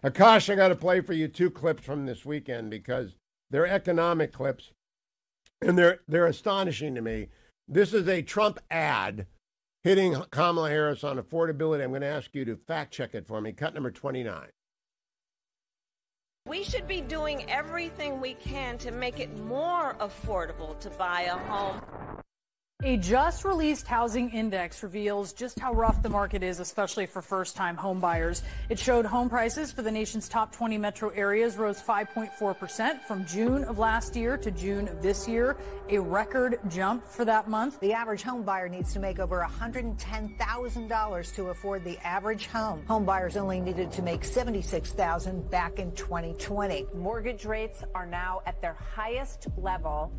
Akash, I got to play for you two clips from this weekend because they're economic clips, and they're astonishing to me. This is a Trump ad hitting Kamala Harris on affordability. I'm going to ask you to fact check it for me. Cut number 29. We should be doing everything we can to make it more affordable to buy a home. A just-released housing index reveals just how rough the market is, especially for first-time home buyers. It showed home prices for the nation's top 20 metro areas rose 5.4% from June of last year to June of this year, a record jump for that month. The average home buyer needs to make over $110,000 to afford the average home. Home buyers only needed to make $76,000 back in 2020. Mortgage rates are now at their highest level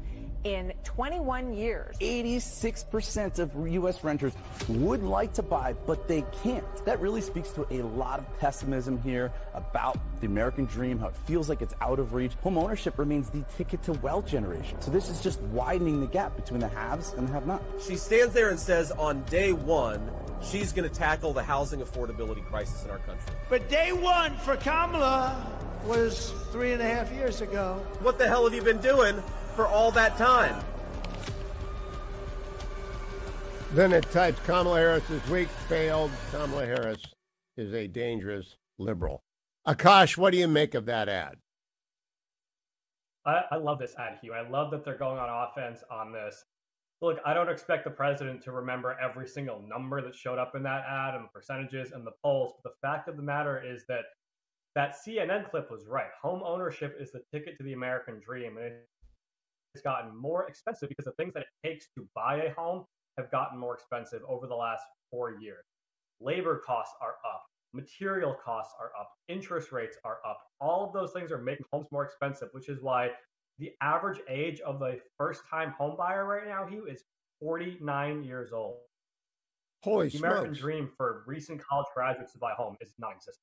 in 21 years. 86% of U.S. renters would like to buy, but they can't. That really speaks to a lot of pessimism here about the American dream, how it feels like it's out of reach. Home ownership remains the ticket to wealth generation. So this is just widening the gap between the haves and the have-nots. She stands there and says on day one, she's going to tackle the housing affordability crisis in our country. But day one for Kamala was 3.5 years ago. What the hell have you been doing for all that time? Then it types Kamala Harris this week failed. Kamala Harris is a dangerous liberal. Akash, what do you make of that ad? I love this ad, Hugh. I love that they're going on offense on this. Look, I don't expect the president to remember every single number that showed up in that ad and the percentages and the polls. But the fact of the matter is that that CNN clip was right. Home ownership is the ticket to the American dream. And it's gotten more expensive because the things that it takes to buy a home have gotten more expensive over the last 4 years. Labor costs are up. Material costs are up. Interest rates are up. All of those things are making homes more expensive, which is why the average age of a first-time home buyer right now, Hugh, is 49 years old. Holy smokes. The American dream for recent college graduates to buy a home is non-existent.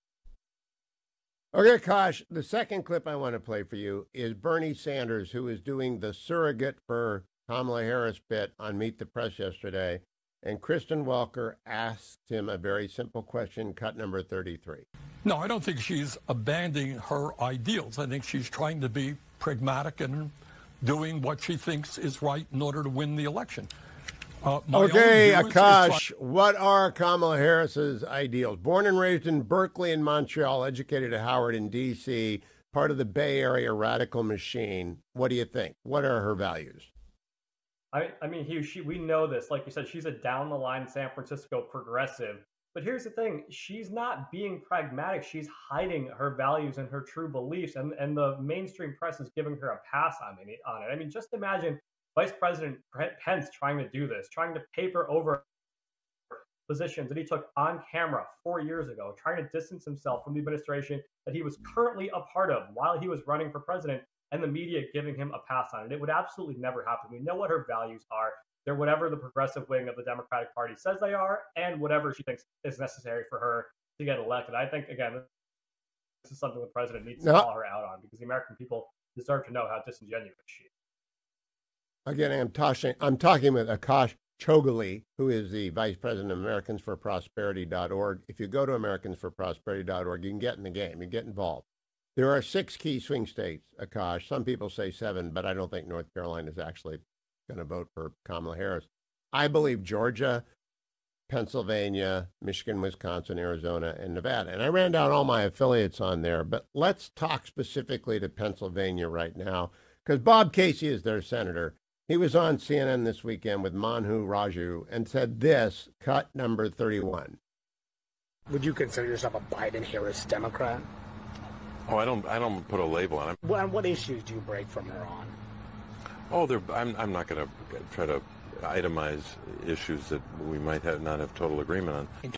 Okay, Akash, the second clip I want to play for you is Bernie Sanders, who is doing the surrogate for Kamala Harris bit on Meet the Press yesterday. And Kristen Welker asked him a very simple question, cut number 33. No, I don't think she's abandoning her ideals. I think she's trying to be pragmatic and doing what she thinks is right in order to win the election. Okay, Akash, what are Kamala Harris's ideals? Born and raised in Berkeley and Montreal, educated at Howard in D.C., part of the Bay Area radical machine. What do you think? What are her values? I mean, Hugh, we know this. Like you said, she's a down-the-line San Francisco progressive. But here's the thing. She's not being pragmatic. She's hiding her values and her true beliefs. And the mainstream press is giving her a pass on it. I mean, just imagine Vice President Pence trying to do this, trying to paper over positions that he took on camera 4 years ago, trying to distance himself from the administration that he was currently a part of while he was running for president, and the media giving him a pass on it. It would absolutely never happen. We know what her values are. They're whatever the progressive wing of the Democratic Party says they are, and whatever she thinks is necessary for her to get elected. I think, again, this is something the president needs to call her out on, because the American people deserve to know how disingenuous she is. Again, I'm talking with Akash Chougule, who is the Vice President of AmericansForProsperity.org. If you go to AmericansForProsperity.org, you can get in the game. You get involved. There are 6 key swing states, Akash. Some people say 7, but I don't think North Carolina is actually going to vote for Kamala Harris. I believe Georgia, Pennsylvania, Michigan, Wisconsin, Arizona, and Nevada. And I ran down all my affiliates on there, but let's talk specifically to Pennsylvania right now, because Bob Casey is their senator. He was on CNN this weekend with Manu Raju and said this, cut number 31. Would you consider yourself a Biden-Harris Democrat? Oh, I don't put a label on it. What issues do you break from her on? Oh, I'm not going to try to itemize issues that we might not have total agreement on.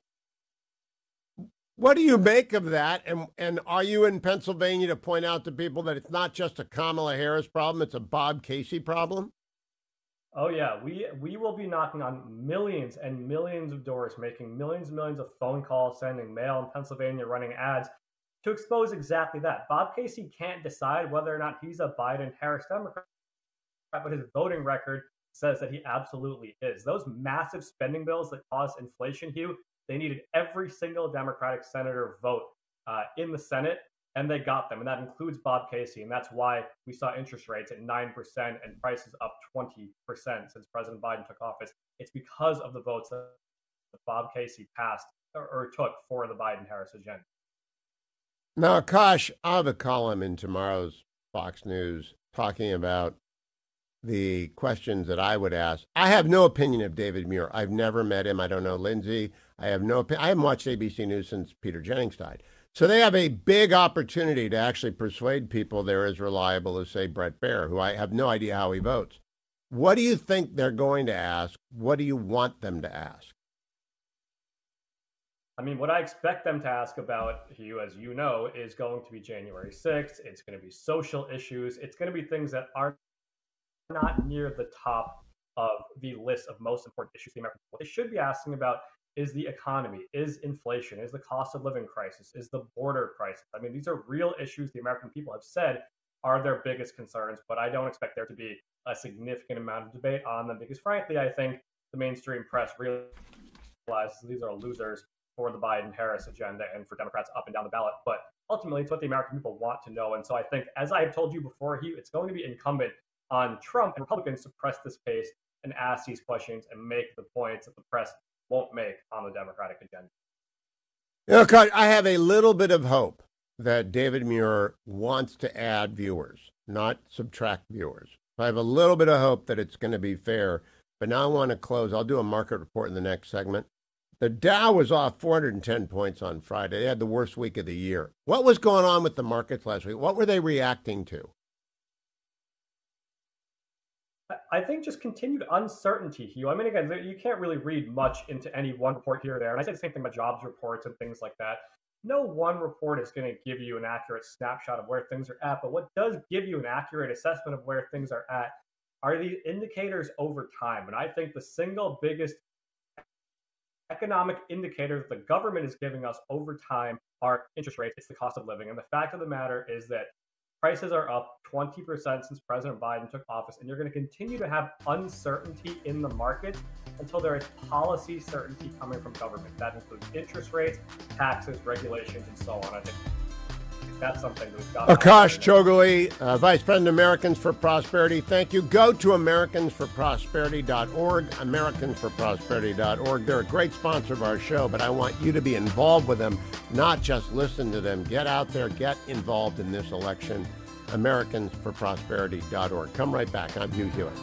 What do you make of that? And are you in Pennsylvania to point out to people that it's not just a Kamala Harris problem, it's a Bob Casey problem? Oh, yeah. We will be knocking on millions and millions of doors, making millions and millions of phone calls, sending mail in Pennsylvania, running ads to expose exactly that. Bob Casey can't decide whether or not he's a Biden-Harris Democrat, but his voting record says that he absolutely is. Those massive spending bills that caused inflation, Hugh, they needed every single Democratic senator vote in the Senate and they got them, and that includes Bob Casey, and that's why we saw interest rates at 9% and prices up 20% since President Biden took office. It's because of the votes that Bob Casey passed or took for the Biden-Harris agenda. Now, Akash, I have a column in tomorrow's Fox News talking about the questions that I would ask. I have no opinion of David Muir. I've never met him. I don't know Lindsay. I have no opinion. I haven't watched ABC News since Peter Jennings died. So they have a big opportunity to actually persuade people they're as reliable as, say, Bret Baier, who I have no idea how he votes. What do you think they're going to ask? What do you want them to ask? I mean, what I expect them to ask about, Hugh, as you know, is going to be January 6th. It's going to be social issues. It's going to be things that are not near the top of the list of most important issues to the American people. What they should be asking about is the economy, is inflation, is the cost of living crisis, is the border crisis. I mean, these are real issues the American people have said are their biggest concerns, but I don't expect there to be a significant amount of debate on them because, frankly, I think the mainstream press realizes these are losers for the Biden-Harris agenda and for Democrats up and down the ballot. But ultimately, it's what the American people want to know. And so I think, as I have told you before, Hugh, it's going to be incumbent on Trump and Republicans to press this pace and ask these questions and make the points that the press won't make on the Democratic agenda. You know, Akash, I have a little bit of hope that David Muir wants to add viewers, not subtract viewers. I have a little bit of hope that it's going to be fair. But now I want to close. I'll do a market report in the next segment. The Dow was off 410 points on Friday. They had the worst week of the year. What was going on with the markets last week? What were they reacting to? I think just continued uncertainty, Hugh. I mean, again, you can't really read much into any one report here or there. And I say the same thing about jobs reports and things like that. No one report is going to give you an accurate snapshot of where things are at. But what does give you an accurate assessment of where things are at are the indicators over time. And I think the single biggest economic indicator that the government is giving us over time are interest rates. It's the cost of living. And the fact of the matter is that prices are up 20% since President Biden took office, and you're going to continue to have uncertainty in the market until there is policy certainty coming from government. That includes interest rates, taxes, regulations, and so on. I think that's something that we've got. Akash Chougule, Vice President of Americans for Prosperity. Thank you. Go to AmericansForProsperity.org, AmericansForProsperity.org. They're a great sponsor of our show, but I want you to be involved with them, not just listen to them. Get out there, get involved in this election. AmericansForProsperity.org. Come right back. I'm Hugh Hewitt.